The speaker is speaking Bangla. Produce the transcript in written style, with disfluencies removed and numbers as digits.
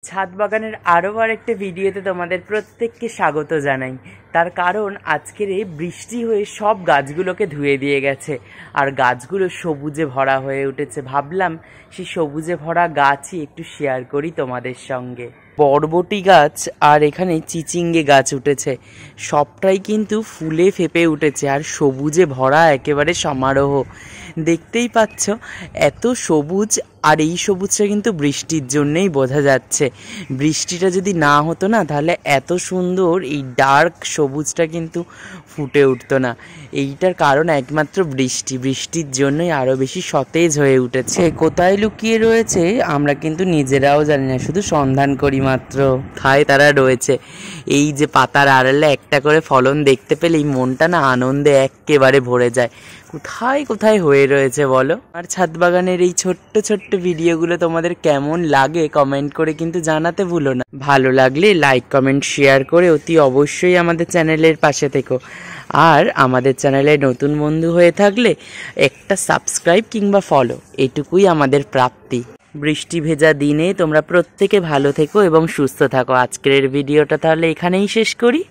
ছাদ বাগানের আরও আরেকটা ভিডিওতে তোমাদের প্রত্যেককে স্বাগত জানাই। তার কারণ আজকের এই বৃষ্টি হয়ে সব গাছগুলোকে ধুয়ে দিয়ে গেছে আর গাছগুলো সবুজে ভরা হয়ে উঠেছে। ভাবলাম সেই সবুজে ভরা গাছই একটু শেয়ার করি তোমাদের সঙ্গে। বরবটি গাছ আর এখানে চিচিঙ্গে গাছ উঠেছে, সবটাই কিন্তু ফুলে ফেপে উঠেছে আর সবুজে ভরা একেবারে সমারোহ। দেখতেই পাচ্ছ এত সবুজ, আর এই সবুজটা কিন্তু বৃষ্টির জন্যেই বোঝা যাচ্ছে। বৃষ্টিটা যদি না হতো না, তাহলে এত সুন্দর এই ডার্ক সবুজটা কিন্তু ফুটে উঠতো না। এইটার কারণ একমাত্র বৃষ্টির জন্যই আরও বেশি সতেজ হয়ে উঠেছে। কোথায় লুকিয়ে রয়েছে আমরা কিন্তু নিজেরাও জানি না, শুধু সন্ধান করি মাত্র। কোথায় তারা রয়েছে, এই যে পাতার আড়ালে একটা করে ফলন দেখতে পেলেই মনটা না আনন্দে একেবারে ভরে যায়। কোথায় কোথায় হয়ে রয়েছে বলো। আর ছাদ বাগানের এই ছোট্ট ছোট্ট ভিডিওগুলো তোমাদের কেমন লাগে কমেন্ট করে কিন্তু জানাতে ভুলো না। ভালো লাগলে লাইক কমেন্ট শেয়ার করে অতি অবশ্যই আমাদের চ্যানেলের পাশে থেকো। আর আমাদের চ্যানেলে নতুন বন্ধু হয়ে থাকলে একটা সাবস্ক্রাইব কিংবা ফলো, এটুকুই আমাদের প্রাপ্তি। বৃষ্টি ভেজা দিনে তোমরা প্রত্যেকে ভালো থেকো এবং সুস্থ থাকো। আজকের ভিডিওটা তাহলে এখানেই শেষ করি।